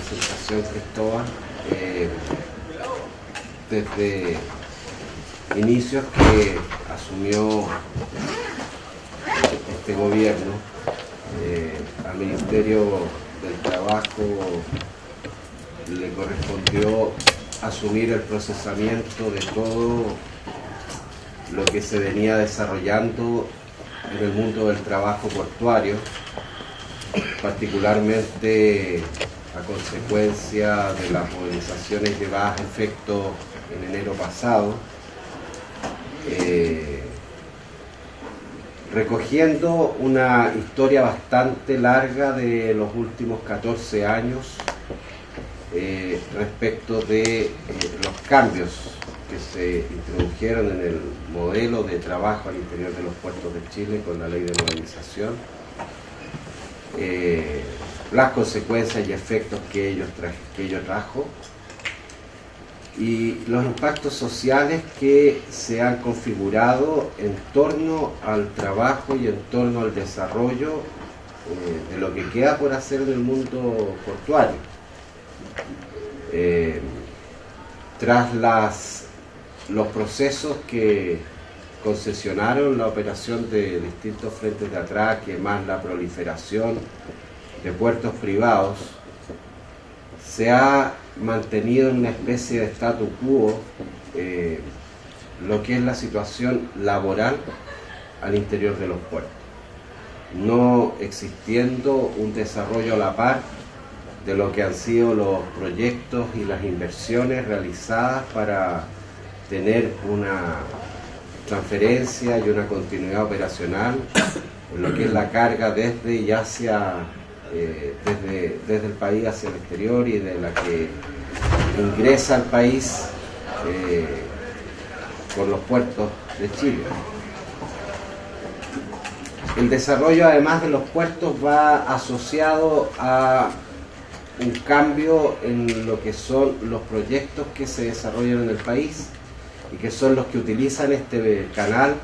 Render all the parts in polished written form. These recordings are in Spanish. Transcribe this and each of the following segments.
presentación, Cristóbal. Desde inicios que asumió este gobierno, al Ministerio del Trabajo le correspondió asumir el procesamiento de todo lo que se venía desarrollando en el mundo del trabajo portuario, particularmente a consecuencia de las movilizaciones llevadas a efecto en enero pasado, recogiendo una historia bastante larga de los últimos 14 años respecto de los cambios que se introdujeron en el modelo de trabajo al interior de los puertos de Chile con la ley de modernización, las consecuencias y efectos que ello trajo, y los impactos sociales que se han configurado en torno al trabajo y en torno al desarrollo de lo que queda por hacer en el mundo portuario. Tras los procesos que concesionaron la operación de distintos frentes de atraque, más la proliferación de puertos privados, se ha mantenido en una especie de statu quo lo que es la situación laboral al interior de los puertos, no existiendo un desarrollo a la par de lo que han sido los proyectos y las inversiones realizadas para tener una transferencia y una continuidad operacional en lo que es la carga desde y hacia desde el país hacia el exterior, y de la que ingresa al país por los puertos de Chile. El desarrollo, además de los puertos, va asociado a un cambio en lo que son los proyectos que se desarrollan en el país y que son los que utilizan este canal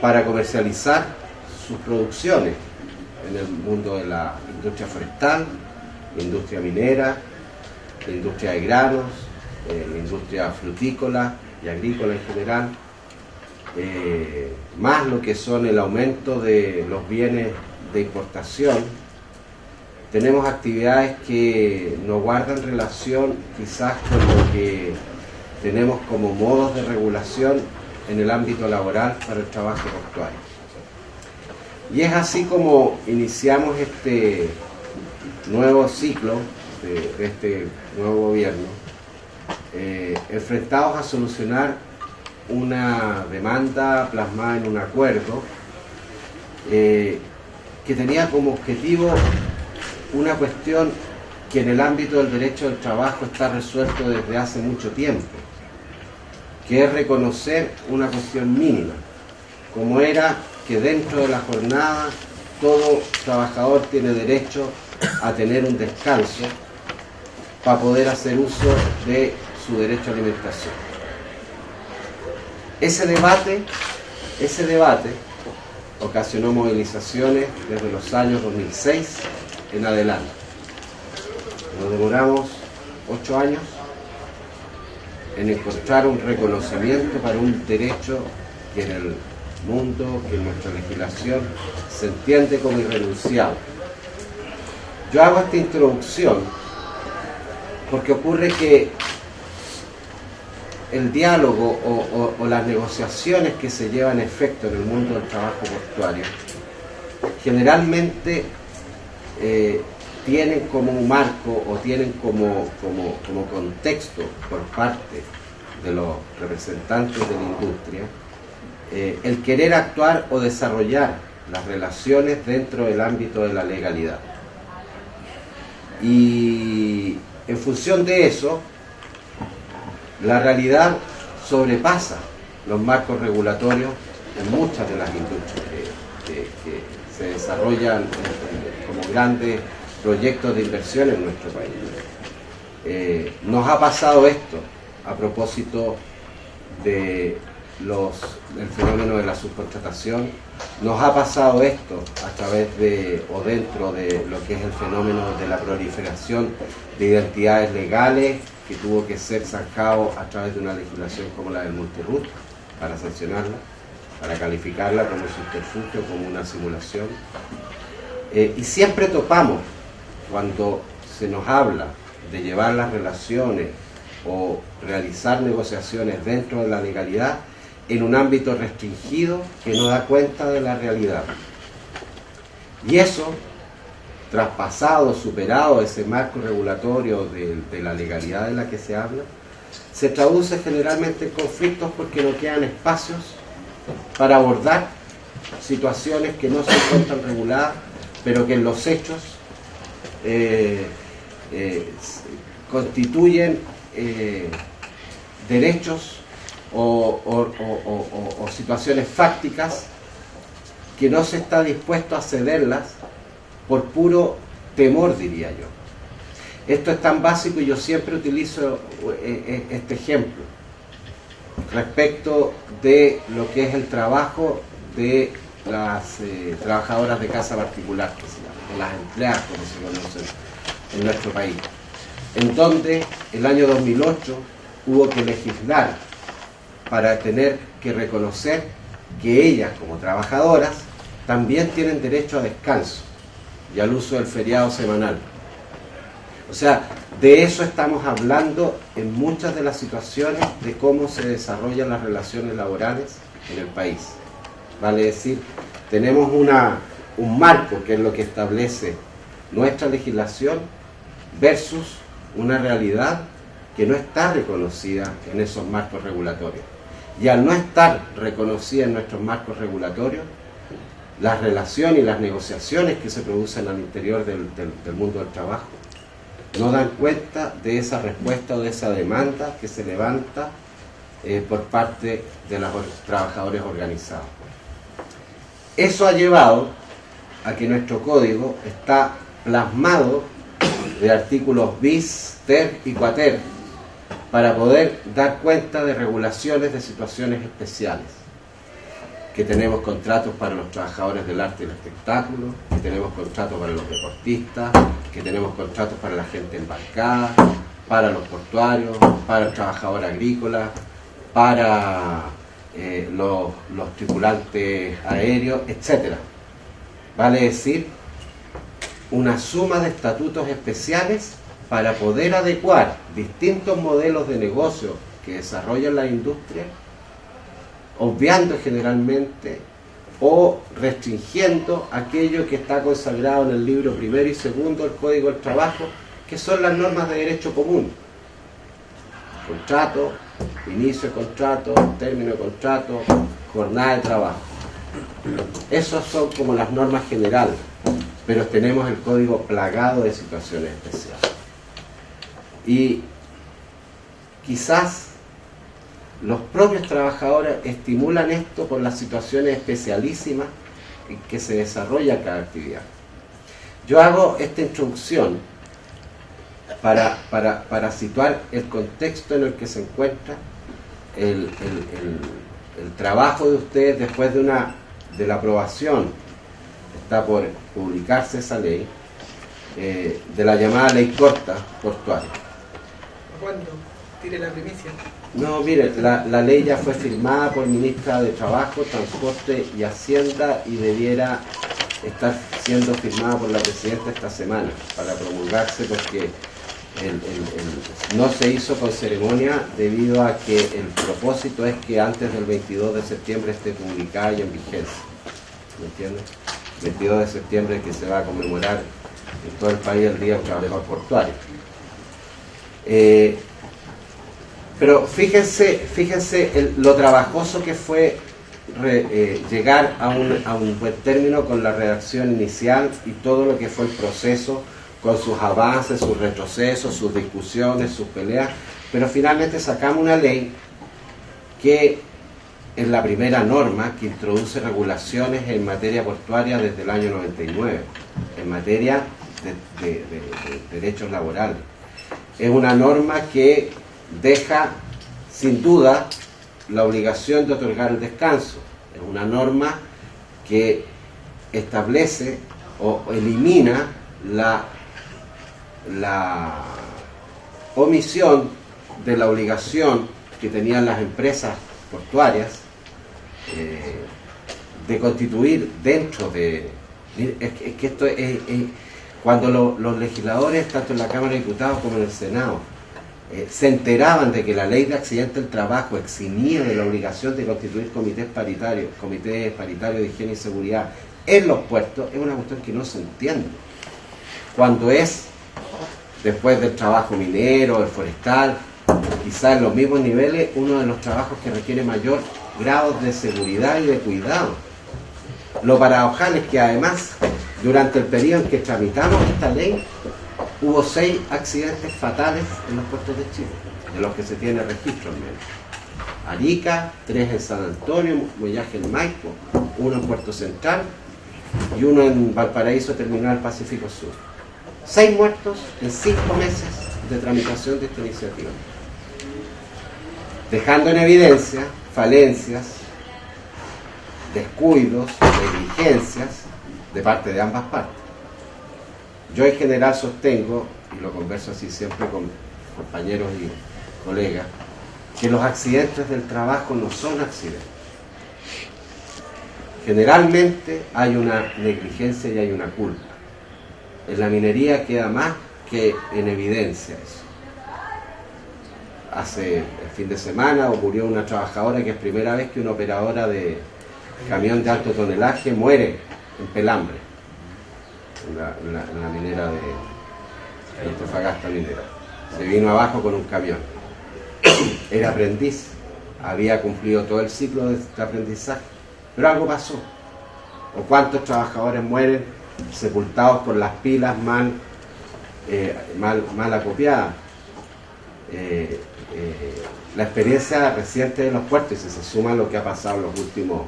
para comercializar sus producciones en el mundo de la industria forestal, la industria minera, la industria de granos, la industria frutícola y agrícola en general, más lo que son el aumento de los bienes de importación. Tenemos actividades que no guardan relación quizás con lo que tenemos como modos de regulación en el ámbito laboral para el trabajo portuario. Y es así como iniciamos este nuevo ciclo de este nuevo gobierno, enfrentados a solucionar una demanda plasmada en un acuerdo que tenía como objetivo una cuestión que en el ámbito del derecho del trabajo está resuelto desde hace mucho tiempo, que es reconocer una cuestión mínima, como era que dentro de la jornada todo trabajador tiene derecho a tener un descanso para poder hacer uso de su derecho a alimentación. Ese debate ocasionó movilizaciones desde los años 2006 en adelante. Nos demoramos 8 años en encontrar un reconocimiento para un derecho que en el mundo, que en nuestra legislación se entiende como irrenunciable. Yo hago esta introducción porque ocurre que el diálogo o las negociaciones que se llevan a efecto en el mundo del trabajo portuario generalmente tienen como un marco o tienen como contexto por parte de los representantes de la industria el querer actuar o desarrollar las relaciones dentro del ámbito de la legalidad. Y en función de eso, la realidad sobrepasa los marcos regulatorios en muchas de las industrias que se desarrollan como grandes proyectos de inversión en nuestro país. Nos ha pasado esto a propósito de el fenómeno de la subcontratación. Nos ha pasado esto a través de, o dentro de lo que es el fenómeno de la proliferación de identidades legales, que tuvo que ser zanjado a través de una legislación como la del multirroot, para sancionarla, para calificarla como subterfugio, como una simulación. Y siempre topamos, cuando se nos habla de llevar las relaciones o realizar negociaciones dentro de la legalidad, en un ámbito restringido que no da cuenta de la realidad. Y eso, traspasado, superado ese marco regulatorio de la legalidad de la que se habla, se traduce generalmente en conflictos porque no quedan espacios para abordar situaciones que no se encuentran reguladas, pero que en los hechos constituyen derechos o situaciones fácticas que no se está dispuesto a cederlas por puro temor, diría yo. Esto es tan básico y yo siempre utilizo este ejemplo respecto de lo que es el trabajo de las trabajadoras de casa particular, que se llama, de las empleadas, como se conocen en nuestro país, en donde el año 2008 hubo que legislar para tener que reconocer que ellas, como trabajadoras, también tienen derecho a descanso y al uso del feriado semanal. O sea, de eso estamos hablando en muchas de las situaciones de cómo se desarrollan las relaciones laborales en el país. Vale decir, tenemos un marco que es lo que establece nuestra legislación versus una realidad que no está reconocida en esos marcos regulatorios. Y al no estar reconocida en nuestros marcos regulatorios, las relaciones y las negociaciones que se producen al interior del mundo del trabajo no dan cuenta de esa respuesta o de esa demanda que se levanta por parte de los trabajadores organizados. Eso ha llevado a que nuestro código está plasmado de artículos bis, ter y quater para poder dar cuenta de regulaciones de situaciones especiales. Que tenemos contratos para los trabajadores del arte y el espectáculo, que tenemos contratos para los deportistas, que tenemos contratos para la gente embarcada, para los portuarios, para el trabajador agrícola, para los tripulantes aéreos, etc. Vale decir, una suma de estatutos especiales para poder adecuar distintos modelos de negocio que desarrollan la industria, obviando generalmente o restringiendo aquello que está consagrado en el libro primero y segundo del Código del Trabajo, que son las normas de derecho común. Contrato, inicio de contrato, término de contrato, jornada de trabajo. Esas son como las normas generales, pero tenemos el código plagado de situaciones especiales. Y quizás los propios trabajadores estimulan esto por las situaciones especialísimas en que se desarrolla cada actividad. Yo hago esta introducción para situar el contexto en el que se encuentra el trabajo de ustedes después de la aprobación, está por publicarse esa ley, de la llamada ley corta portuaria. ¿Cuándo? Tire la primicia. No, mire, la ley ya fue firmada por ministra de Trabajo, Transporte y Hacienda y debiera estar siendo firmada por la presidenta esta semana para promulgarse, porque no se hizo con ceremonia debido a que el propósito es que antes del 22 de septiembre esté publicada y en vigencia. ¿Me entiendes? 22 de septiembre, que se va a conmemorar en todo el país el Día del Trabajador Portuario. Pero fíjense lo trabajoso que fue llegar a un buen término con la redacción inicial y todo lo que fue el proceso, con sus avances, sus retrocesos, sus discusiones, sus peleas, pero finalmente sacamos una ley que es la primera norma que introduce regulaciones en materia portuaria desde el año 99, en materia de derechos laborales. Es una norma que deja sin duda la obligación de otorgar el descanso. Es una norma que establece o elimina la omisión de la obligación que tenían las empresas portuarias de constituir dentro de... Es que esto es cuando los legisladores, tanto en la Cámara de Diputados como en el Senado, se enteraban de que la ley de accidentes del trabajo eximía de la obligación de constituir comités paritarios de higiene y seguridad en los puertos, es una cuestión que no se entiende. Cuando es después del trabajo minero, el forestal, quizás en los mismos niveles, uno de los trabajos que requiere mayor grado de seguridad y de cuidado. Lo paradojal es que además, durante el periodo en que tramitamos esta ley, hubo 6 accidentes fatales en los puertos de Chile, de los que se tiene registro al menos. Arica, 3 en San Antonio, Muellaje en Maipo, 1 en Puerto Central y 1 en Valparaíso, Terminal Pacífico Sur. 6 muertos en 5 meses de tramitación de esta iniciativa, dejando en evidencia falencias, descuidos, negligencias de parte de ambas partes. Yo en general sostengo, y lo converso así siempre con compañeros y colegas, que los accidentes del trabajo no son accidentes. Generalmente hay una negligencia y hay una culpa. En la minería queda más que en evidencia eso. Hace el fin de semana murió una trabajadora que es primera vez que una operadora de camión de alto tonelaje muere en Pelambre, en la minera de Antofagasta Minera. Se vino abajo con un camión. Era aprendiz, había cumplido todo el ciclo de aprendizaje, pero algo pasó. ¿O cuántos trabajadores mueren sepultados por las pilas mal acopiadas? La experiencia reciente de los puertos, y si se suma lo que ha pasado en los últimos,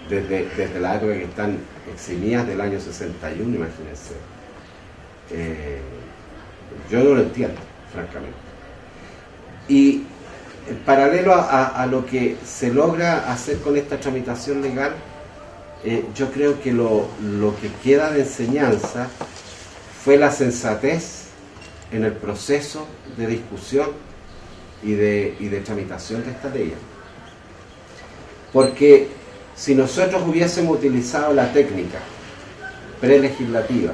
desde la época que están eximidas del año 61, imagínense, yo no lo entiendo, francamente. Y en paralelo a lo que se logra hacer con esta tramitación legal, yo creo que lo que queda de enseñanza fue la sensatez en el proceso de discusión y de tramitación de esta ley. Porque si nosotros hubiésemos utilizado la técnica prelegislativa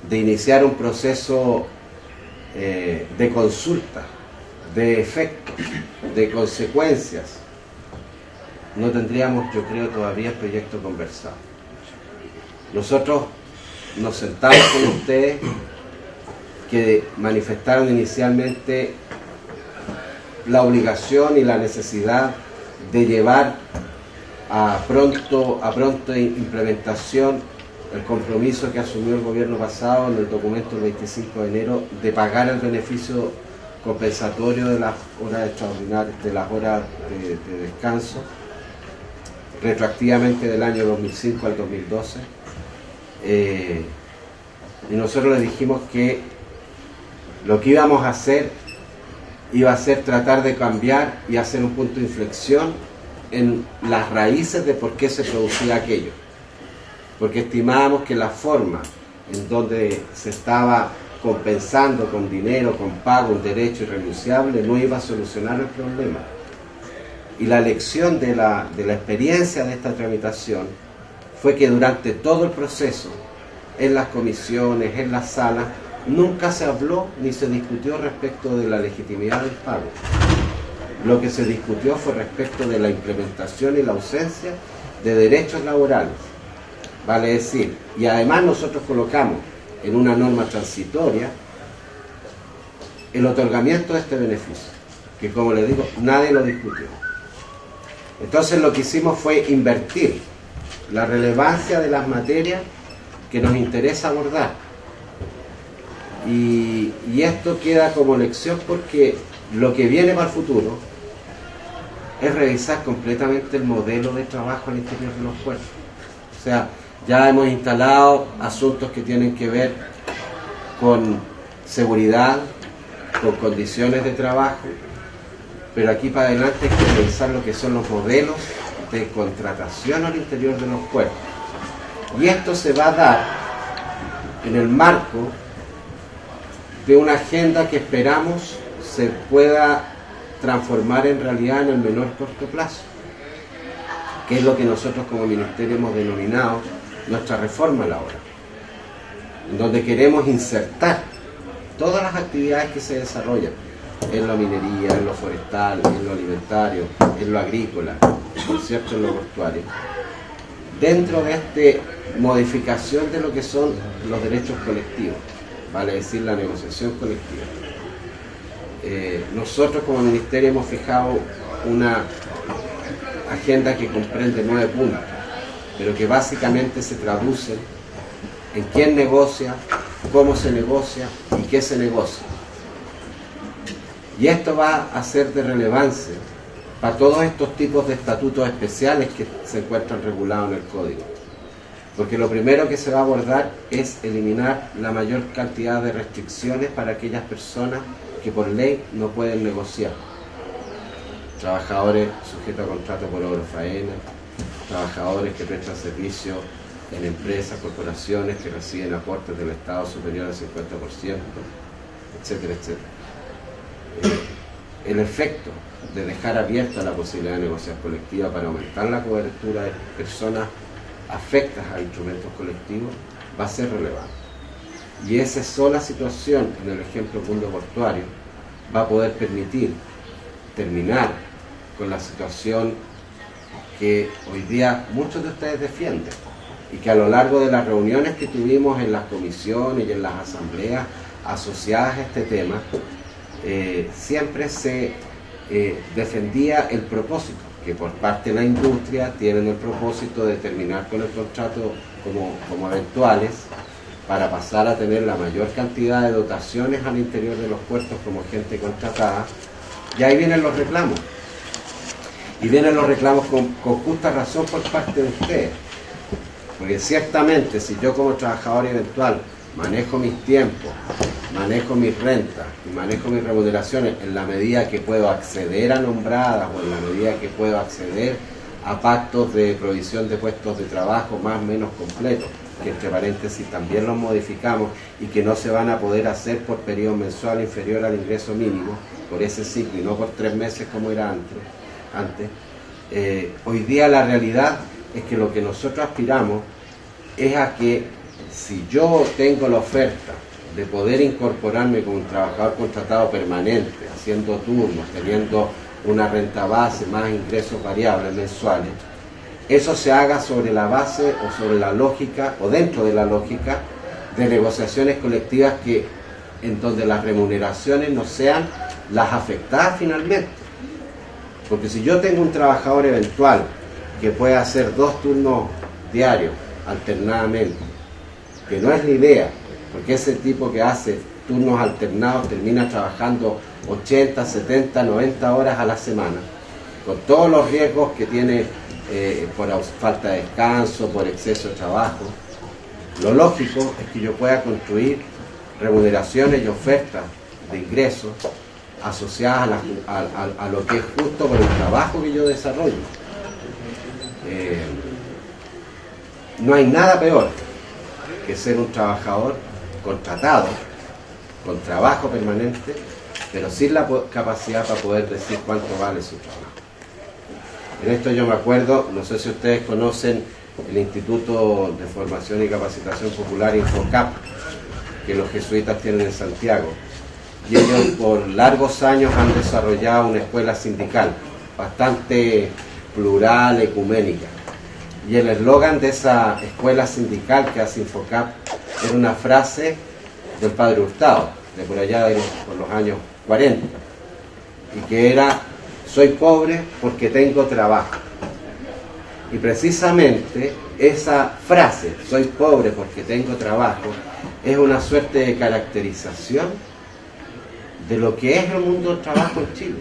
de iniciar un proceso de consulta, de efectos, de consecuencias, no tendríamos, yo creo, todavía el proyecto conversado. Nosotros nos sentamos con ustedes que manifestaron inicialmente la obligación y la necesidad de llevar a pronta implementación el compromiso que asumió el gobierno pasado en el documento del 25 de enero de pagar el beneficio compensatorio de las horas extraordinarias, de las horas de descanso, retroactivamente del año 2005 al 2012. Y nosotros les dijimos que lo que íbamos a hacer iba a ser tratar de cambiar y hacer un punto de inflexión en las raíces de por qué se producía aquello. Porque estimábamos que la forma en donde se estaba compensando con dinero, con pago, un derecho irrenunciable, no iba a solucionar el problema. Y la lección de la experiencia de esta tramitación fue que durante todo el proceso, en las comisiones, en las salas, nunca se habló ni se discutió respecto de la legitimidad del pago. Lo que se discutió fue respecto de la implementación y la ausencia de derechos laborales. Vale decir, y además nosotros colocamos en una norma transitoria el otorgamiento de este beneficio, que como les digo, nadie lo discutió. Entonces lo que hicimos fue invertir la relevancia de las materias que nos interesa abordar. Y esto queda como lección porque lo que viene para el futuro es revisar completamente el modelo de trabajo al interior de los puertos. O sea, ya hemos instalado asuntos que tienen que ver con seguridad, con condiciones de trabajo, pero aquí para adelante hay que revisar lo que son los modelos de contratación al interior de los puertos. Y esto se va a dar en el marco de una agenda que esperamos se pueda transformar en realidad en el menor corto plazo, que es lo que nosotros como ministerio hemos denominado nuestra reforma laboral, en donde queremos insertar todas las actividades que se desarrollan en la minería, en lo forestal, en lo alimentario, en lo agrícola, por cierto, en lo portuario, dentro de esta modificación de lo que son los derechos colectivos, vale decir la negociación colectiva. Nosotros como ministerio hemos fijado una agenda que comprende 9 puntos, pero que básicamente se traducen en quién negocia, cómo se negocia y qué se negocia. Y esto va a ser de relevancia para todos estos tipos de estatutos especiales que se encuentran regulados en el Código. Porque lo primero que se va a abordar es eliminar la mayor cantidad de restricciones para aquellas personas que por ley no pueden negociar. Trabajadores sujetos a contrato por obra o faena, trabajadores que prestan servicio en empresas, corporaciones que reciben aportes del Estado superior al 50%, etcétera, etcétera. El efecto de dejar abierta la posibilidad de negociar colectiva para aumentar la cobertura de personas afectas a instrumentos colectivos va a ser relevante. Y esa sola situación, en el ejemplo del mundo portuario, va a poder permitir terminar con la situación que hoy día muchos de ustedes defienden y que a lo largo de las reuniones que tuvimos en las comisiones y en las asambleas asociadas a este tema, siempre se defendía el propósito, que por parte de la industria tienen el propósito de terminar con el contrato como eventuales para pasar a tener la mayor cantidad de dotaciones al interior de los puertos como gente contratada. Y ahí vienen los reclamos. Y vienen los reclamos con justa razón por parte de ustedes. Porque ciertamente si yo como trabajador eventual manejo mis tiempos, manejo mis rentas y manejo mis remuneraciones en la medida que puedo acceder a nombradas o en la medida que puedo acceder a pactos de provisión de puestos de trabajo más o menos completos, que entre paréntesis también los modificamos y que no se van a poder hacer por periodo mensual inferior al ingreso mínimo, por ese ciclo y no por 3 meses como era antes. Hoy día la realidad es que lo que nosotros aspiramos es a que si yo tengo la oferta de poder incorporarme como un trabajador contratado permanente, haciendo turnos, teniendo una renta base más ingresos variables mensuales, eso se haga sobre la base o sobre la lógica o dentro de la lógica de negociaciones colectivas en donde las remuneraciones no sean las afectadas finalmente. Porque si yo tengo un trabajador eventual que puede hacer 2 turnos diarios alternadamente, que no es la idea, porque ese tipo que hace turnos alternados termina trabajando 80, 70, 90 horas a la semana, con todos los riesgos que tiene por falta de descanso, por exceso de trabajo. Lo lógico es que yo pueda construir remuneraciones y ofertas de ingresos asociadas a lo que es justo por el trabajo que yo desarrollo. No hay nada peor que ser un trabajador contratado, con trabajo permanente, pero sin la capacidad para poder decir cuánto vale su trabajo. En esto yo me acuerdo, no sé si ustedes conocen el Instituto de Formación y Capacitación Popular Infocap, que los jesuitas tienen en Santiago, y ellos por largos años han desarrollado una escuela sindical bastante plural, ecuménica. Y el eslogan de esa escuela sindical que hace Infocap era una frase del padre Hurtado, de por allá por los años 40, y que era: soy pobre porque tengo trabajo. Y precisamente esa frase, soy pobre porque tengo trabajo, es una suerte de caracterización de lo que es el mundo del trabajo en Chile,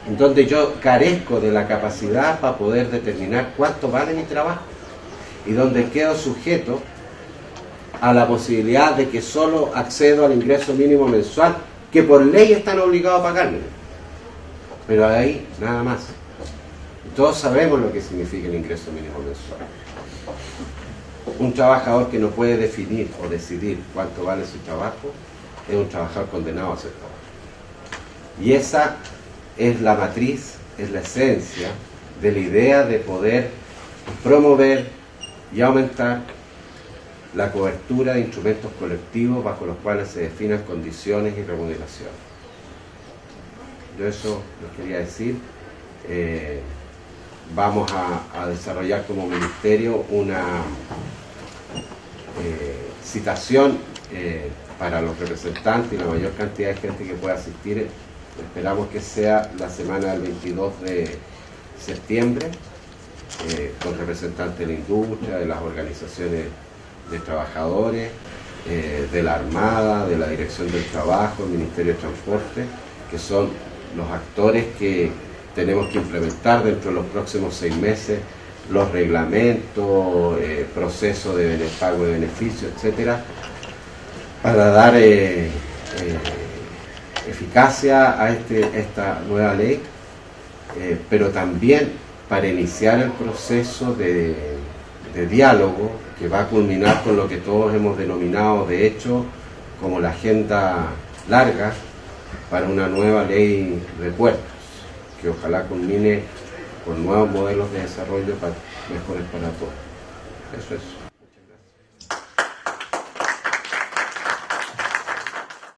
en donde yo carezco de la capacidad para poder determinar cuánto vale mi trabajo y donde quedo sujeto a la posibilidad de que solo accedo al ingreso mínimo mensual que por ley están obligados a pagarme. pero ahí nada más. Y todos sabemos lo que significa el ingreso mínimo mensual. Un trabajador que no puede definir o decidir cuánto vale su trabajo es un trabajador condenado a ser trabajo. Y esa es la matriz, es la esencia de la idea de poder promover y aumentar la cobertura de instrumentos colectivos bajo los cuales se definan condiciones y remuneraciones. Yo eso les quería decir. Vamos a desarrollar como ministerio una citación para los representantes y la mayor cantidad de gente que pueda asistir. Esperamos que sea la semana del 22 de septiembre, con representantes de la industria, de las organizaciones de trabajadores, de la Armada, de la Dirección del Trabajo, el Ministerio de Transporte, que son los actores que tenemos que implementar dentro de los próximos 6 meses los reglamentos, proceso de pago de beneficios, etcétera, para dar eficacia a esta nueva ley, pero también para iniciar el proceso de diálogo que va a culminar con lo que todos hemos denominado, de hecho, como la agenda larga para una nueva ley de puertos, que ojalá culmine con nuevos modelos de desarrollo mejores para todos. Eso es.